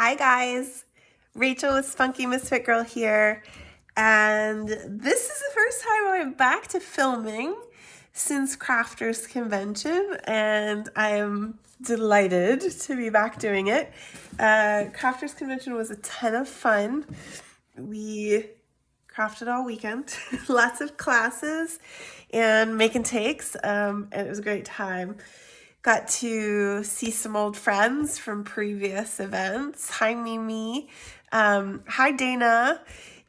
Hi guys, Rachel with Spunky Misfit Girl here, and this is the first time I'm back to filming since Crafters Convention, and I am delighted to be back doing it. Crafters Convention was a ton of fun. We crafted all weekend, lots of classes and making takes, and it was a great time. Got to see some old friends from previous events. Hi, Mimi. Hi, Dana.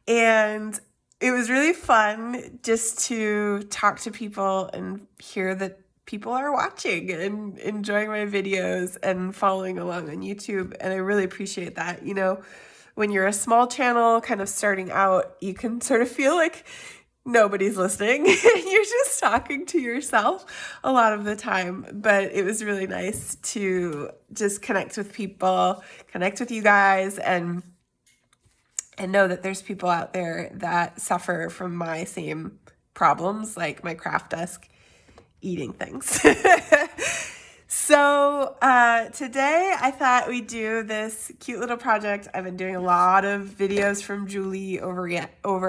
And it was really fun just to talk to people and hear that people are watching and enjoying my videos and following along on YouTube. And I really appreciate that. You know, when you're a small channel kind of starting out, you can sort of feel like nobody's listening. You're just talking to yourself a lot of the time, but it was really nice to just connect with people, connect with you guys, and know that there's people out there that suffer from my same problems, like my craft desk eating things. So today I thought we'd do this cute little project. I've been doing a lot of videos from Julie over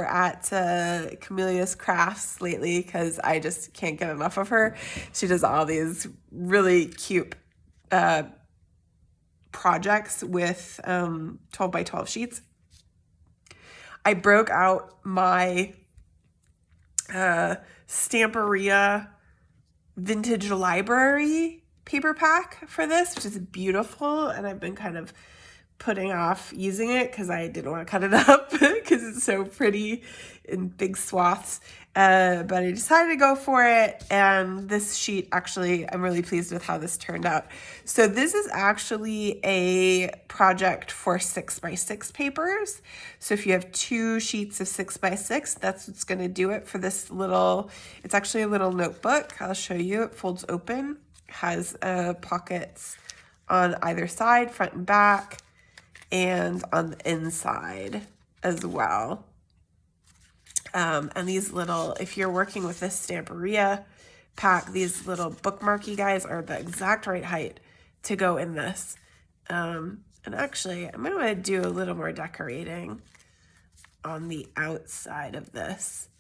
at Camelia's Crafts lately because I just can't get enough of her. She does all these really cute projects with 12 by 12 sheets. I broke out my Stamperia Vintage Library paper pack for this, which is beautiful, and I've been kind of putting off using it because I didn't want to cut it up because it's so pretty in big swaths, but I decided to go for it. And this sheet, actually, I'm really pleased with how this turned out. So this is actually a project for 6x6 papers. So if you have 2 sheets of 6x6, that's what's going to do it for this little, it's actually a little notebook. I'll show you. It folds open, has pockets on either side, front and back, and on the inside as well. And these little, if you're working with this Stamperia pack, these little bookmarky guys are the exact right height to go in this. And actually, I'm going to do a little more decorating on the outside of this.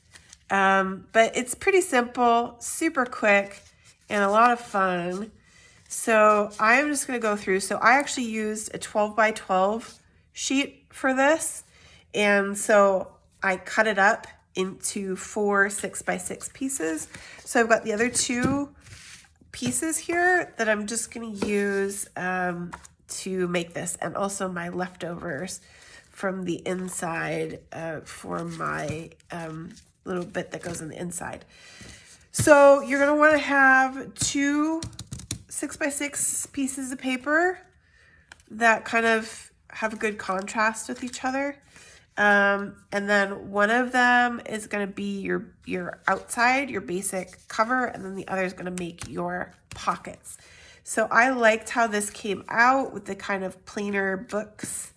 But it's pretty simple, super quick, and a lot of fun. So I'm just going to go through. So I actually used a 12 by 12 sheet for this. And so I cut it up into 4 6x6 pieces. So I've got the other 2 pieces here that I'm just going to use to make this, and also my leftovers from the inside for my little bit that goes on the inside. So you're going to want to have 2 6x6 pieces of paper that kind of have a good contrast with each other. And then one of them is going to be your outside, your basic cover, and then the other is going to make your pockets. So I liked how this came out with the kind of plainer books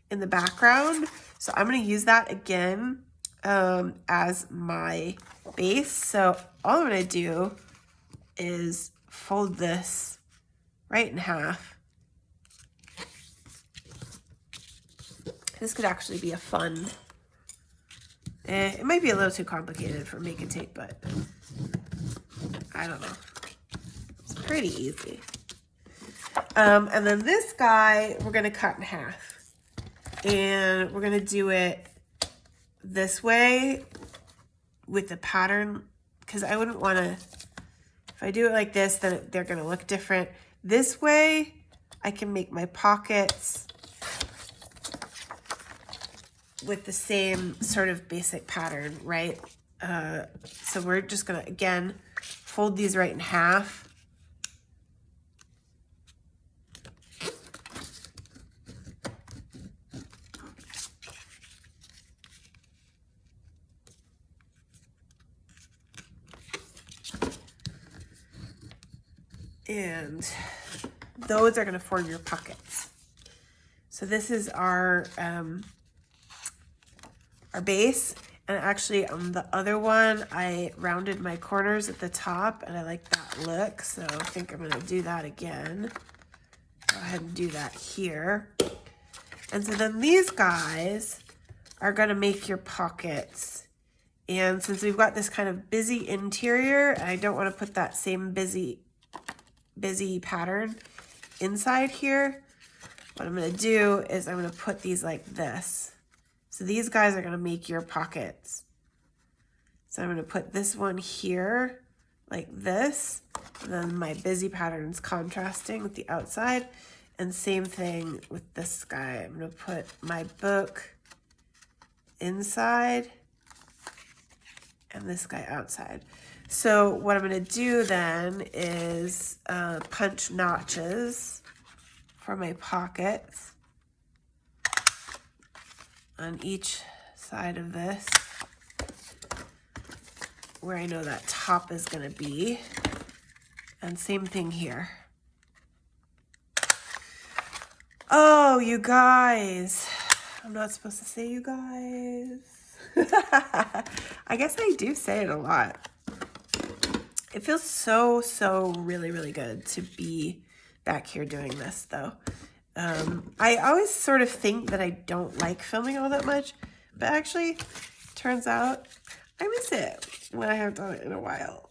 in the background. So I'm going to use that again as my base. So all I'm going to do is fold this right in half. This could actually be a fun, it might be a little too complicated for make and take, but I don't know. It's pretty easy. And then this guy, we're going to cut in half. And we're going to do it this way with the pattern, because I wouldn't want to, if I do it like this, then they're going to look different. This way, I can make my pockets with the same sort of basic pattern, right? So we're just going to, again, fold these right in half. And those are going to form your pockets. So this is our base. And actually on the other one, I rounded my corners at the top and I like that look. So I think I'm going to do that again. Go ahead and do that here. And so then these guys are gonna make your pockets. And since we've got this kind of busy interior, I don't want to put that same busy pattern inside here. What I'm going to do is I'm going to put these like this. So these guys are going to make your pockets. So I'm going to put this one here like this. And then my busy pattern's contrasting with the outside. And same thing with this guy. I'm going to put my book inside and this guy outside. So what I'm going to do then is punch notches for my pockets on each side of this where I know that top is going to be. And same thing here. Oh, you guys. I'm not supposed to say you guys. I guess I do say it a lot. It feels so really, really good to be back here doing this though. I always sort of think that I don't like filming all that much, but actually turns out I miss it when I haven't done it in a while.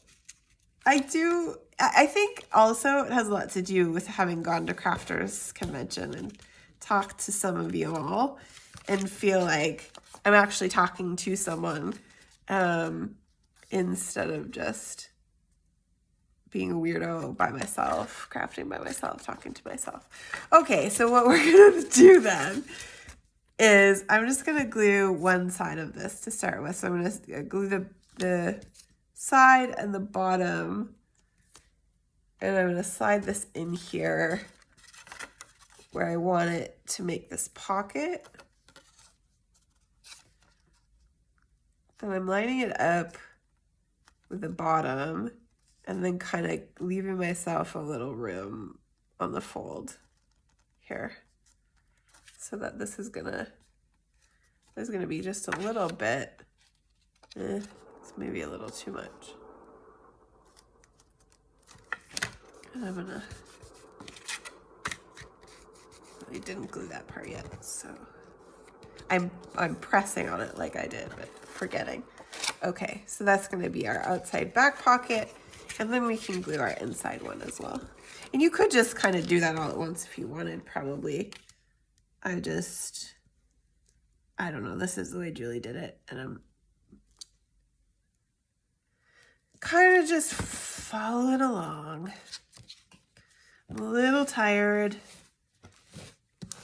I do. I think also it has a lot to do with having gone to Crafters Convention and talked to some of you all and feel like I'm actually talking to someone instead of just being a weirdo by myself, crafting by myself, talking to myself. Okay, so what we're gonna do then is I'm just gonna glue one side of this to start with. So I'm gonna glue the side and the bottom, and I'm gonna slide this in here where I want it to make this pocket. Then I'm lining it up with the bottom and then kind of leaving myself a little room on the fold here. So that this is gonna, there's gonna be just a little bit, it's maybe a little too much. And I'm gonna, I didn't glue that part yet, so I'm pressing on it like I did, but forgetting. Okay, so that's gonna be our outside back pocket, and then we can glue our inside one as well. And you could just kind of do that all at once if you wanted, probably. I don't know, this is the way Julie did it, and I'm kind of just following along. I'm a little tired,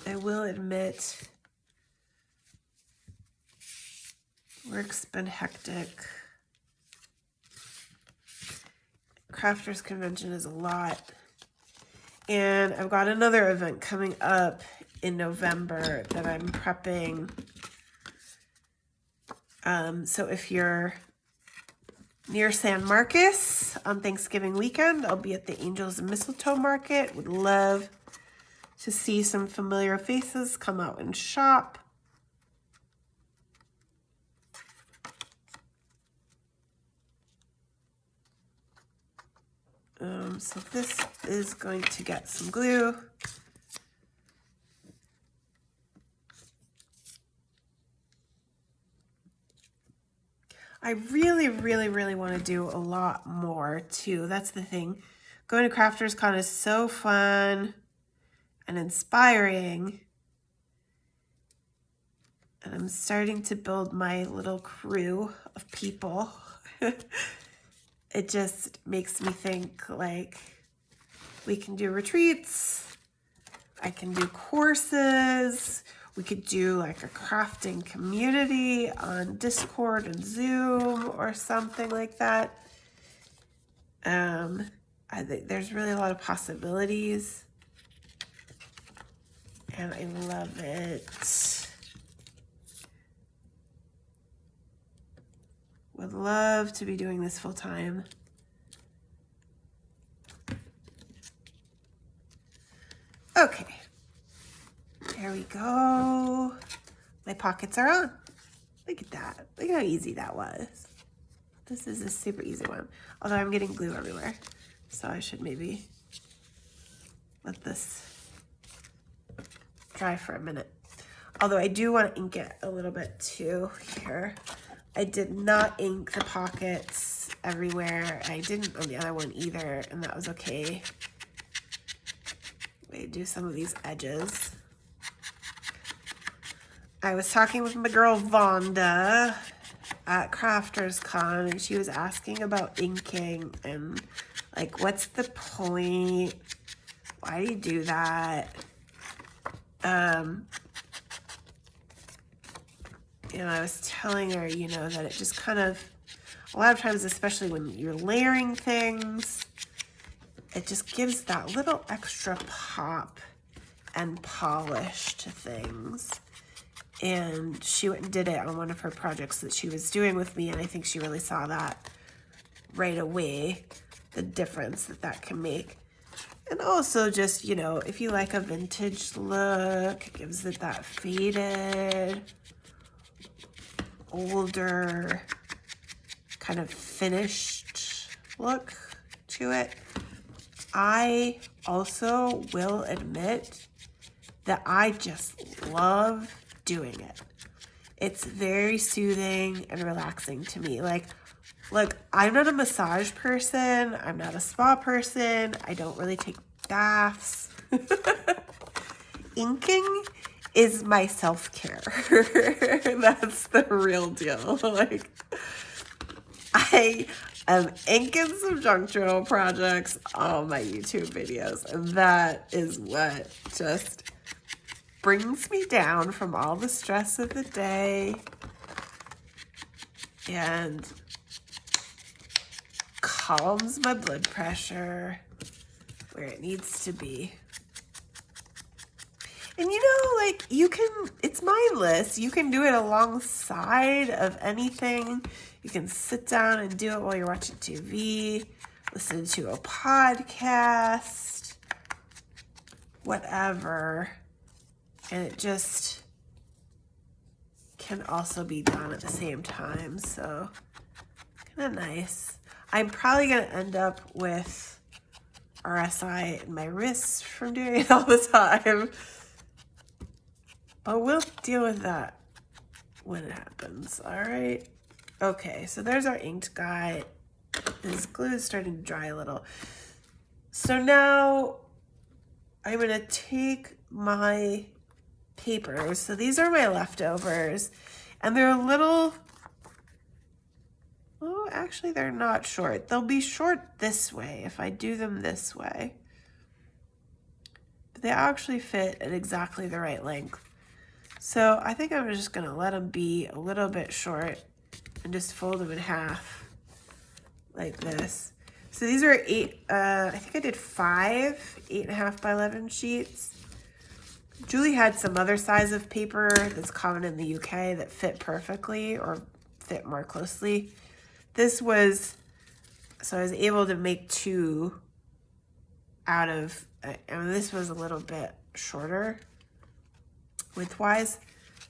I will admit. Work's been hectic. Crafters Convention is a lot. And I've got another event coming up in November that I'm prepping. So if you're near San Marcos on Thanksgiving weekend, I'll be at the Angels and Mistletoe Market. Would love to see some familiar faces come out and shop. So this is going to get some glue. I really want to do a lot more too. That's the thing. Going to Crafters Con is so fun and inspiring. And I'm starting to build my little crew of people. It just makes me think like we can do retreats, I can do courses, we could do like a crafting community on Discord and Zoom or something like that. I think there's really a lot of possibilities and I love it. Would love to be doing this full time. Okay, there we go. My pockets are on. Look at that. Look how easy that was. This is a super easy one. Although I'm getting glue everywhere. So I should maybe let this dry for a minute. Although I do want to ink it a little bit too here. I did not ink the pockets everywhere. I didn't on the other one either, and that was okay. Let me do some of these edges. I was talking with my girl Vonda at Crafters Con, and she was asking about inking and like, what's the point? Why do you do that? And I was telling her, you know, that it just kind of, a lot of times, especially when you're layering things, it just gives that little extra pop and polish to things. And she went and did it on one of her projects that she was doing with me, and I think she really saw that right away, the difference that that can make. And also just, you know, if you like a vintage look, it gives it that faded, older, kind of finished look to it. I also will admit that I just love doing it. It's very soothing and relaxing to me. Like, look, I'm not a massage person. I'm not a spa person. I don't really take baths. Inking is my self-care. That's the real deal. Like, I am inking some junk journal projects on my YouTube videos, and that is what just brings me down from all the stress of the day and calms my blood pressure where it needs to be. And you know, like, you can, it's mindless. You can do it alongside of anything. You can sit down and do it while you're watching TV, listen to a podcast, whatever. And it just can also be done at the same time. So kind of nice. I'm probably going to end up with RSI in my wrists from doing it all the time. But we'll deal with that when it happens. All right. Okay, so there's our inked guy. This glue is starting to dry a little. So now I'm going to take my papers. So these are my leftovers. And they're a little... Oh, actually, they're not short. They'll be short this way if I do them this way. But they actually fit at exactly the right length. So I think I'm just going to let them be a little bit short and just fold them in half like this. So these are I think I did 5 8.5 by 11 sheets. Julie had some other size of paper that's common in the UK that fit perfectly or fit more closely. This was, so I was able to make 2 out of, and this was a little bit shorter widthwise,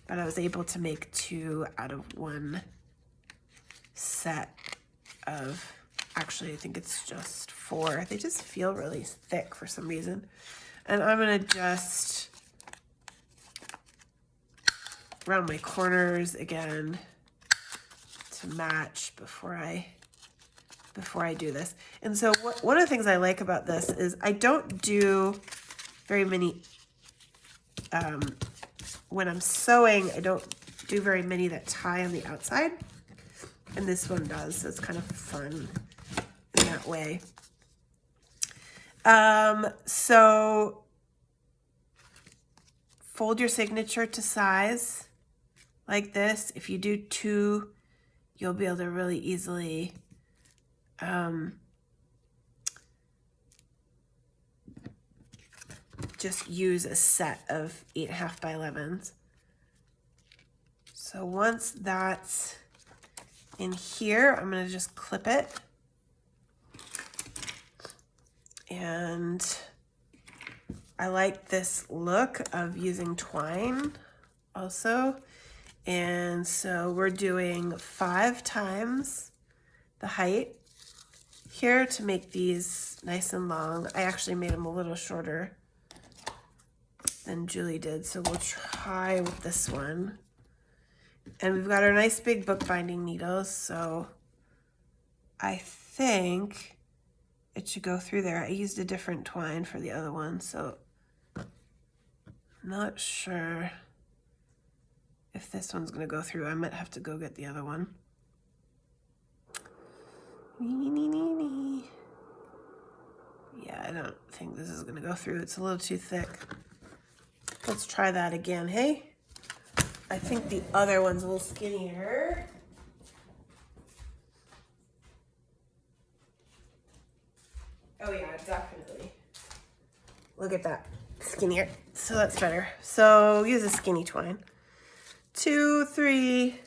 but I was able to make 2 out of 1 set of, actually I think it's just 4. They just feel really thick for some reason. And I'm gonna just round my corners again to match before I do this. And so one of the things I like about this is I don't do very many, when I'm sewing, I don't do very many that tie on the outside. And this one does, so it's kind of fun in that way. So fold your signature to size like this. If you do 2, you'll be able to really easily just use a set of 8.5 by 11s. So once that's in here, I'm going to just clip it. And I like this look of using twine also. And so we're doing 5 times the height here to make these nice and long. I actually made them a little shorter than Julie did, so we'll try with this one. And we've got our nice big bookbinding needles, so I think it should go through there. I used a different twine for the other one, so I'm not sure if this one's gonna go through. I might have to go get the other one. Yeah, I don't think this is gonna go through. It's a little too thick. Let's try that again, hey? I think the other one's a little skinnier. Oh yeah, definitely. Look at that, skinnier. So that's better. So use a skinny twine. 2, 3,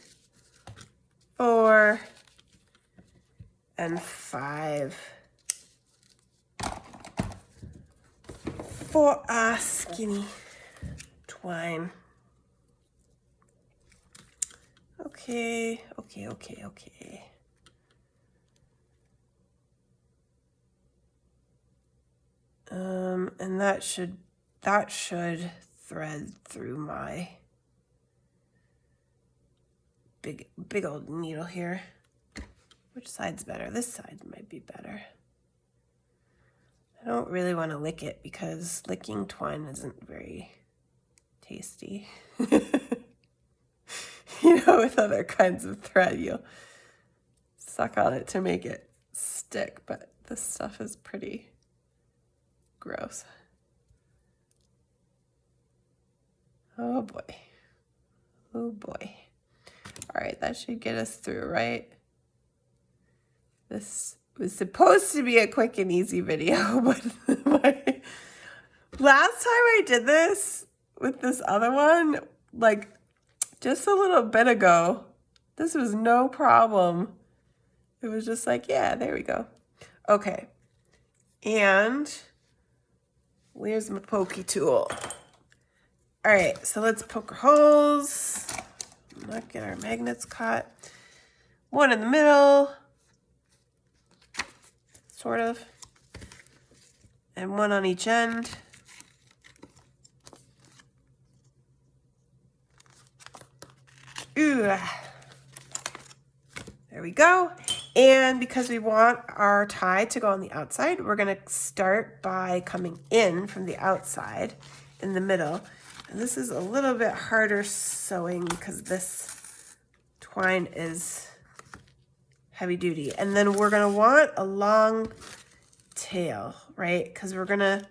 4, and 5 for a skinny twine. Okay. And that should thread through my big old needle here. Which side's better? This side might be better. I don't really want to lick it because licking twine isn't very tasty. You know, with other kinds of thread, you'll suck on it to make it stick, but this stuff is pretty gross. Oh boy. Oh boy. All right, that should get us through, right? This was supposed to be a quick and easy video, but last time I did this with this other one, like just a little bit ago, this was no problem. It was just like, yeah, there we go. Okay, and where's my pokey tool? All right, so let's poke our holes, not get our magnets caught. One in the middle, sort of, and one on each end. Ooh, there we go. And because we want our tie to go on the outside, we're gonna start by coming in from the outside in the middle. And this is a little bit harder sewing because this twine is heavy duty. And then we're gonna want a long tail, right? Because we're gonna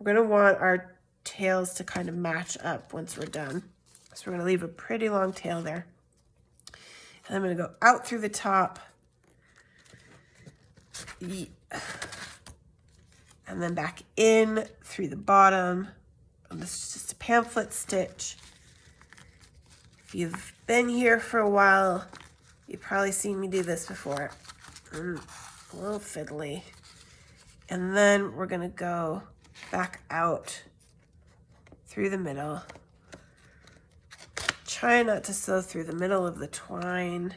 want our tails to kind of match up once we're done. So we're gonna leave a pretty long tail there. And I'm gonna go out through the top. And then back in through the bottom. And this is just a pamphlet stitch. If you've been here for a while, you've probably seen me do this before. A little fiddly. And then we're gonna go back out through the middle. Try not to sew through the middle of the twine.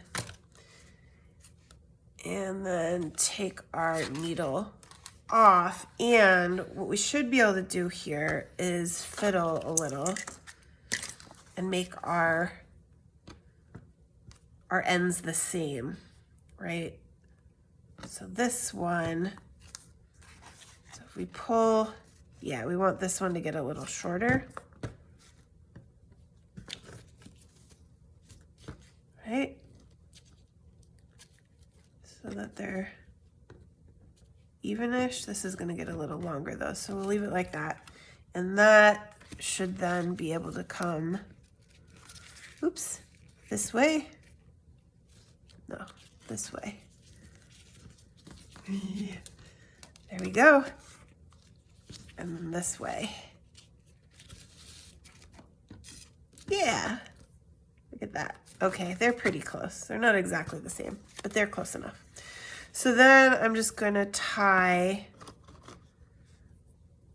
And then take our needle off. And what we should be able to do here is fiddle a little and make our ends the same, right? So this one, so if we pull, yeah, we want this one to get a little shorter. Right? So that they're evenish. This is gonna get a little longer though, so we'll leave it like that. And that should then be able to come, oops, this way. No, this way. There we go. And then this way. Yeah, look at that. Okay, they're pretty close. They're not exactly the same, but they're close enough. So then I'm just gonna tie,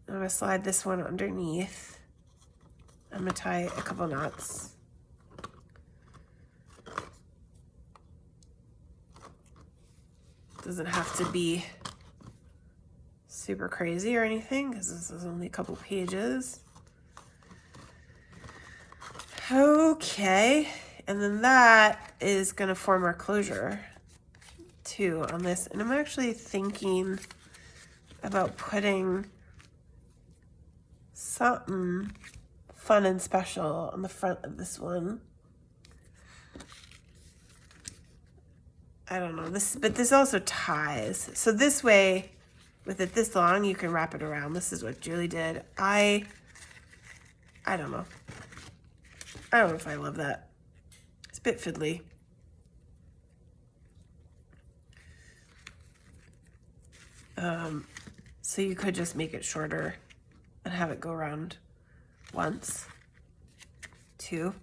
I'm gonna slide this one underneath. I'm gonna tie a couple knots. Doesn't have to be super crazy or anything because this is only a couple pages. Okay, and then that is gonna form our closure too on this. And I'm actually thinking about putting something fun and special on the front of this one. I don't know this, but this also ties. So this way, with it this long, you can wrap it around. This is what Julie did. I don't know. I don't know if I love that. It's a bit fiddly. So you could just make it shorter and have it go around once, two.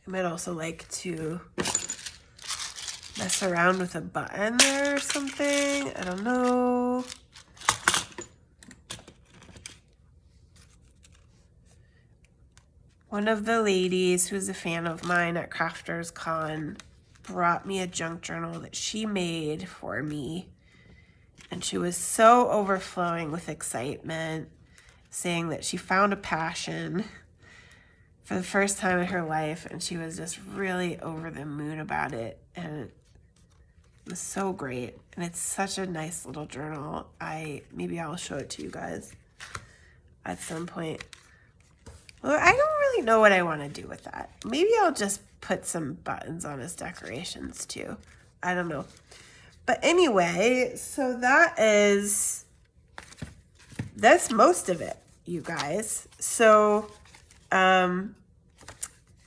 I might also like to mess around with a button there or something. I don't know. One of the ladies who's a fan of mine at Crafters Con brought me a junk journal that she made for me. And she was so overflowing with excitement, saying that she found a passion for the first time in her life, and she was just really over the moon about it. And it was so great. And it's such a nice little journal. Maybe I'll show it to you guys at some point. Well, I don't really know what I want to do with that. Maybe I'll just put some buttons on as decorations too. I don't know. But anyway, so that's most of it, you guys. So I'm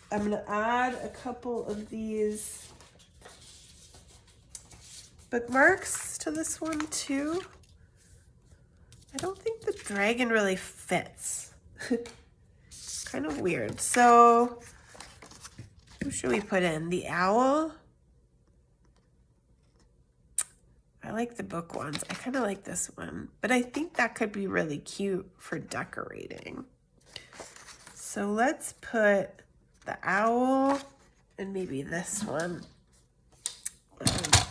gonna add a couple of these bookmarks to this one too. I don't think the dragon really fits. Kind of weird. So who should we put in? The owl? I like the book ones. I kind of like this one, but I think that could be really cute for decorating. So let's put the owl and maybe this one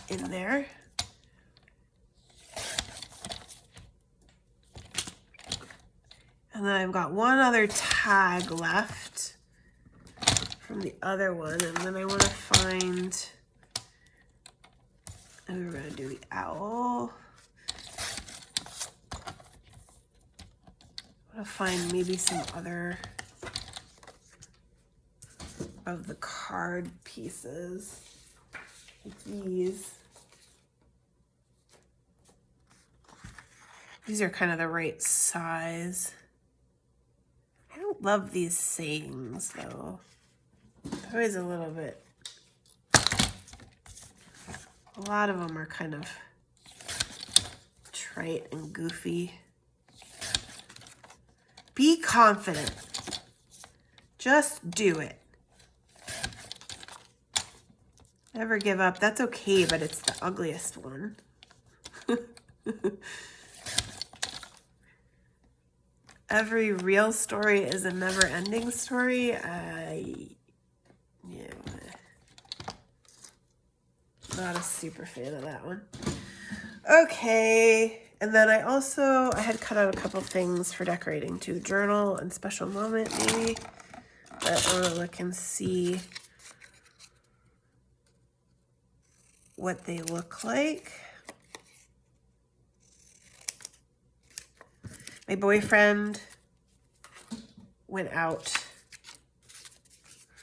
in there. And then I've got one other tag left from the other one, and then I want to find, and we're going to do the owl. I want to find maybe some other of the card pieces, like these. These are kind of the right size. I don't love these sayings though. They're always a little bit, a lot of them are kind of trite and goofy. Be confident. Just do it. Never give up. That's okay, but it's the ugliest one. Every real story is a never-ending story. Yeah, not a super fan of that one. Okay, and then I had cut out a couple things for decorating too. Journal and special moment maybe. But I want to look and see what they look like. My boyfriend went out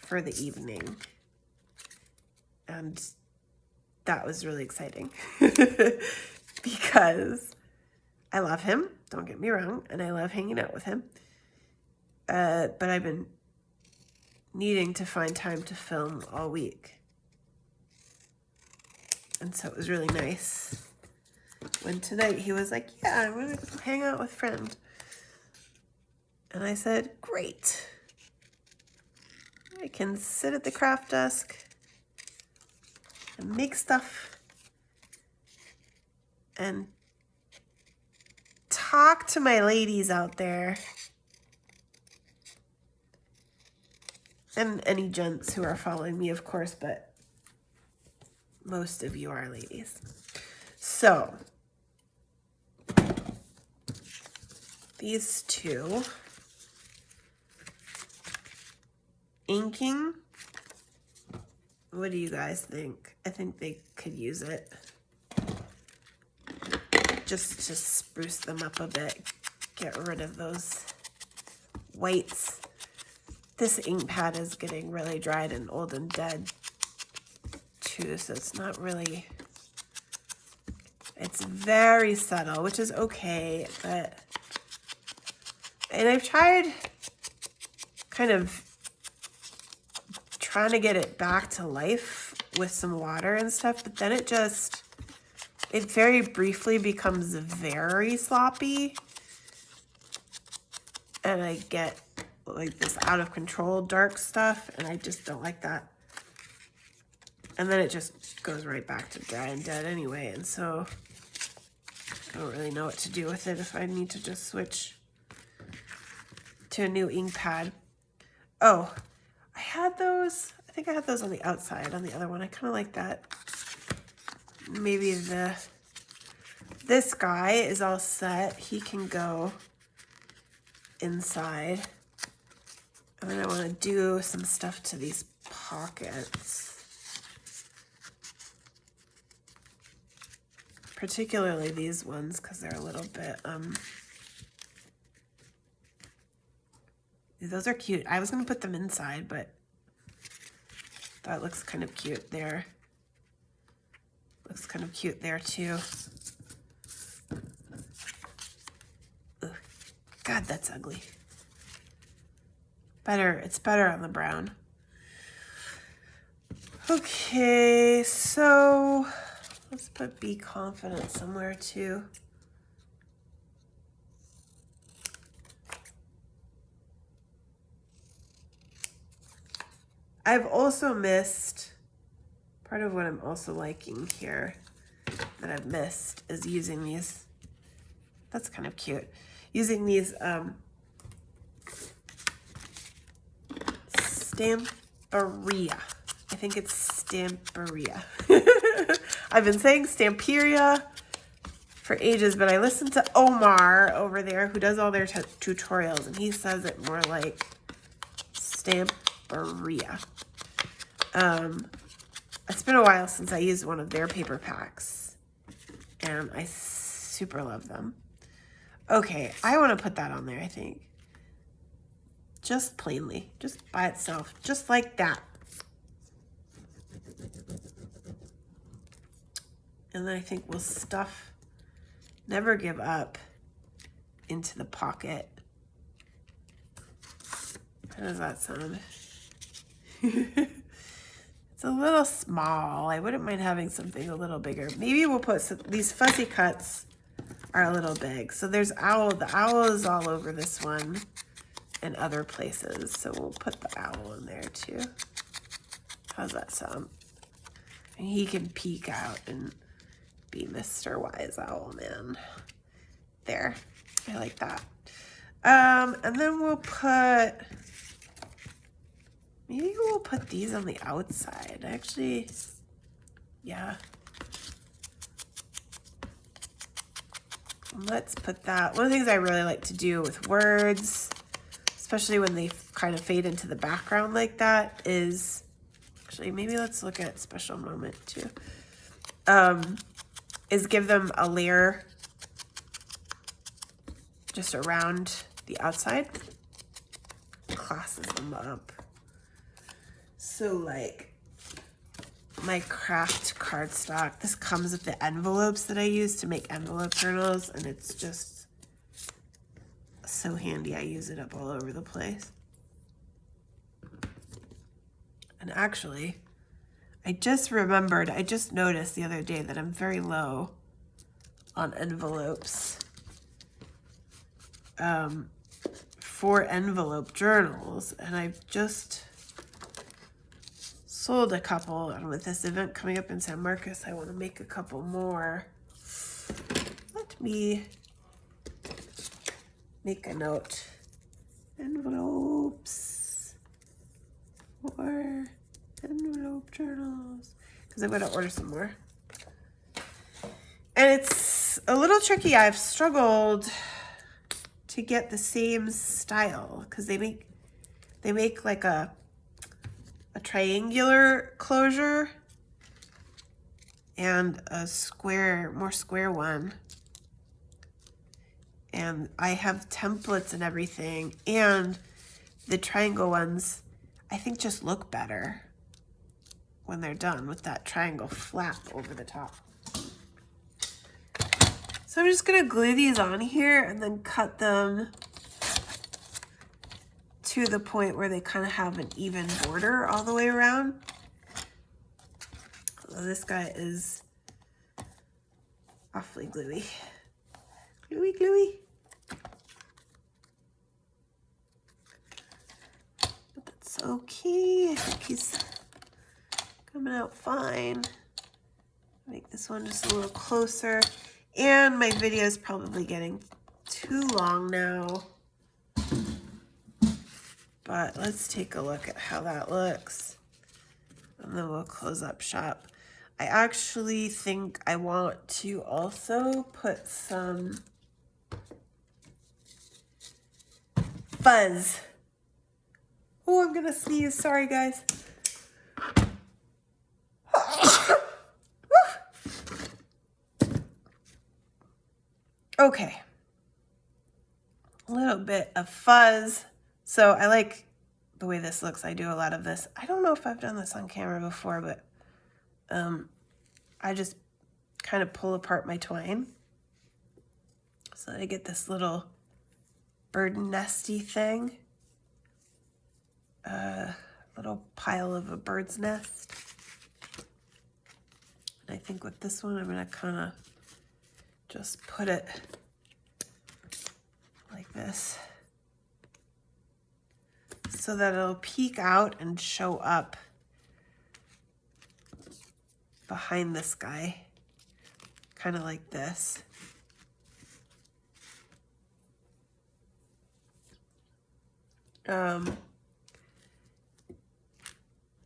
for the evening, and that was really exciting because I love him, don't get me wrong, and I love hanging out with him, but I've been needing to find time to film all week, and so it was really nice when tonight he was like, yeah, I'm gonna go hang out with friend. And I said, great. I can sit at the craft desk and make stuff and talk to my ladies out there. And any gents who are following me, of course, but most of you are ladies. So these two inking. What do you guys think? I think they could use it just to spruce them up a bit, get rid of those whites. This ink pad is getting really dried and old and dead too, so it's not really, it's very subtle, which is okay, but, and I've tried kind of trying to get it back to life with some water and stuff, but then it very briefly becomes very sloppy, and I get like this out of control dark stuff, and I just don't like that. And then it just goes right back to dry and dead anyway, and so I don't really know what to do with it if I need to just switch to a new ink pad. Oh, I had those, I think I had those on the outside on the other one. I kind of like that. Maybe this guy is all set. He can go inside. And then I want to do some stuff to these pockets. Particularly these ones, because they're a little bit, those are cute. I was going to put them inside, but that looks kind of cute there. Looks kind of cute there too. Ugh. God, that's ugly. It's better on the brown. Okay, so let's put Be Confident somewhere too. I've also missed, part of what I'm also liking here that I've missed is using these, that's kind of cute, using these Stamperia. I think it's Stamperia. I've been saying Stamperia for ages, but I listened to Omar over there who does all their tutorials, and he says it more like Stamperia. It's been a while since I used one of their paper packs, and I super love them. Okay, I want to put that on there, I think. Just plainly, just by itself, just like that. And then I think we'll stuff Never Give Up into the pocket. How does that sound? It's a little small. I wouldn't mind having something a little bigger. Maybe we'll put some, these fuzzy cuts are a little big. So there's owl. The owl is all over this one and other places. So we'll put the owl in there too. How's that sound? And he can peek out and be Mr. Wise Owl Man. There. I like that. And then we'll put, maybe we'll put these on the outside. Actually, yeah. Let's put that. One of the things I really like to do with words, especially when they kind of fade into the background like that, is, actually, maybe let's look at Special Moment too, is give them a layer just around the outside. Classes them up. So like my craft cardstock, this comes with the envelopes that I use to make envelope journals, and it's just so handy. I use it up all over the place. And actually, I just remembered, I just noticed the other day that I'm very low on envelopes for envelope journals, and I've just sold a couple, and with this event coming up in San Marcos, I want to make a couple more. Let me make a note. Envelopes for envelope journals, because I'm going to order some more. And it's a little tricky. I've struggled to get the same style, because they make like a a triangular closure and a square, more square one. And I have templates and everything, and the triangle ones I think just look better when they're done with that triangle flap over the top. So I'm just gonna glue these on here and then cut them to the point where they kind of have an even border all the way around. Although this guy is awfully gluey. Gluey, gluey. But that's okay. I think he's coming out fine. Make this one just a little closer. And my video is probably getting too long now. But let's take a look at how that looks. And then we'll close up shop. I actually think I want to also put some fuzz. Oh, I'm gonna sneeze. Sorry, guys. Okay. A little bit of fuzz. So I like the way this looks. I do a lot of this. I don't know if I've done this on camera before, but I just kind of pull apart my twine so that I get this little bird nesty thing. Little pile of a bird's nest. And I think with this one, I'm gonna kind of just put it like this so that it'll peek out and show up behind this guy, kind of like this. And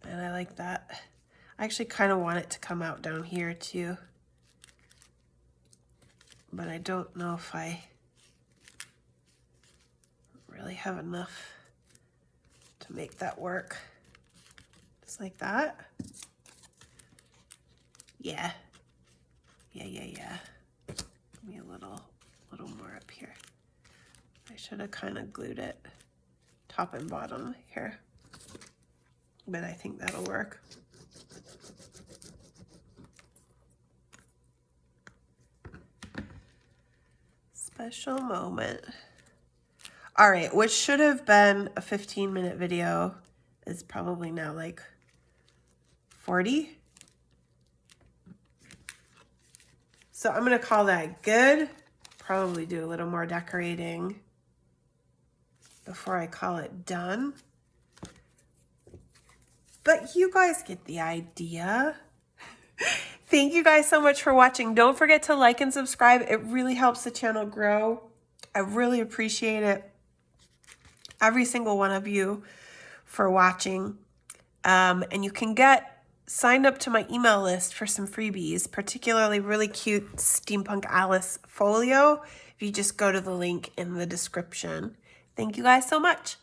I like that. I actually kind of want it to come out down here too, but I don't know if I really have enough to make that work. Just like that. Yeah. Yeah. Give me a little more up here. I should have kind of glued it top and bottom here, but I think that'll work. Special moment. All right, which should have been a 15-minute video is probably now like 40. So I'm gonna call that good. Probably do a little more decorating before I call it done. But you guys get the idea. Thank you guys so much for watching. Don't forget to like and subscribe. It really helps the channel grow. I really appreciate it. Every single one of you for watching. And you can get signed up to my email list for some freebies, particularly really cute Steampunk Alice folio. If you just go to the link in the description. Thank you guys so much.